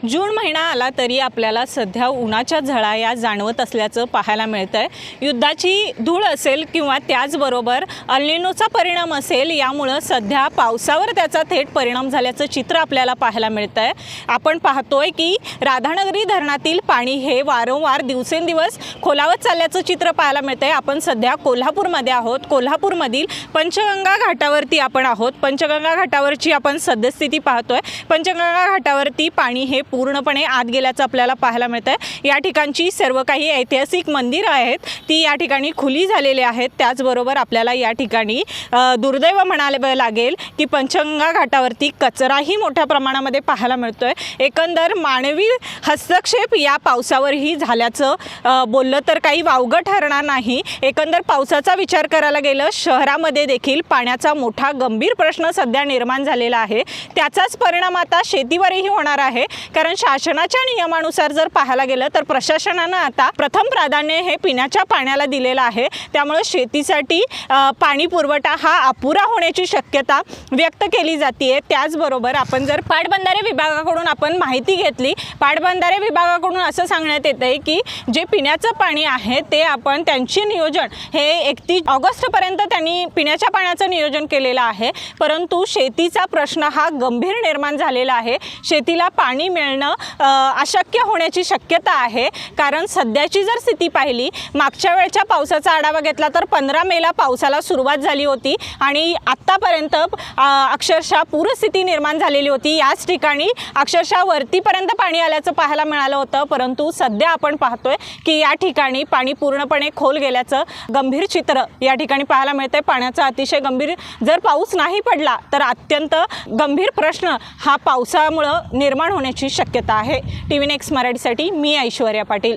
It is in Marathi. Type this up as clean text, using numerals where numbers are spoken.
जून महिना आला तरी आपल्याला सध्या उन्हाच्या झळा या जाणवत असल्याचं पाहायला मिळतंय। युद्धाची धूळ असेल किंवा त्याचबरोबर अल निनोचा परिणाम असेल, यामुळे सध्या पावसावर त्याचा थेट परिणाम झाल्याचं चित्र आपल्याला पाहायला मिळतंय। आपण पाहतोय की राधानगरी धरणातील पाणी हे वारंवार दिवसेंदिवस खोलावत चालल्याचं चित्र पाहायला मिळतंय। आपण सध्या कोल्हापूरमध्ये आहोत। कोल्हापूरमधील पंचगंगा घाटावरती आपण आहोत। पंचगंगा घाटावरची आपण सद्यस्थिती पाहतोय। पंचगंगा घाटावरती पाणी हे पूर्णपणे आत गेल्याचं आपल्याला पाहायला मिळतंय। या ठिकाणची सर्व काही ऐतिहासिक मंदिरं आहेत ती या ठिकाणी खुली झालेली आहेत। त्याचबरोबर आपल्याला या ठिकाणी दुर्दैव म्हणावे लागेल की पंचगंगा घाटावरती कचराही मोठ्या प्रमाणामध्ये पाहायला मिळतोय। एकंदर मानवी हस्तक्षेप या पावसावरही झाल्याचं बोललं तर काही वावगं ठरणार नाही। एकंदर पावसाचा विचार करायला गेलं शहरामध्ये देखील पाण्याचा मोठा गंभीर प्रश्न सध्या निर्माण झालेला आहे। त्याचाच परिणाम आता शेतीवरही होणार आहे, कारण शासनाच्या नियमानुसार जर पाहायला गेलं तर प्रशासनाने आता प्रथम प्राधान्य हे पिण्याच्या पाण्याला दिलेलं आहे। त्यामुळे शेतीसाठी पाणी पुरवठा हा अपुरा होण्याची शक्यता व्यक्त केली जाते। त्याचबरोबर आपण जर पाटबंधारे विभागाकडून आपण माहिती घेतली, पाटबंधारे विभागाकडून असं सांगण्यात येतंय की जे पिण्याचं पाणी आहे ते आपण त्यांचे नियोजन हे 31 ऑगस्टपर्यंत त्यांनी पिण्याच्या पाण्याचं नियोजन केलेलं आहे, परंतु शेतीचा प्रश्न हा गंभीर निर्माण झालेला आहे। शेतीला पाणी मिळणं अशक्य होण्याची शक्यता आहे, कारण सध्याची जर स्थिती पाहिली, मागच्या वेळच्या पावसाचा आढावा घेतला तर 15 मेला पावसाला सुरुवात झाली होती आणि आत्तापर्यंत अक्षरशः पूरस्थिती निर्माण झालेली होती। याच ठिकाणी अक्षरशः वरतीपर्यंत पाणी आल्याचं पाहायला मिळालं होतं, परंतु सध्या आपण पाहतोय की या ठिकाणी पाणी पूर्णपणे खोल गेल्याचं गंभीर चित्र या ठिकाणी पाहायला मिळतंय। पाण्याचा अतिशय गंभीर, जर पाऊस नाही पडला तर अत्यंत गंभीर प्रश्न हा पावसामुळे निर्माण होण्याची शक्यता आहे। TV नेक्स्ट मराठीसाठी मी ऐश्वर्या पाटील।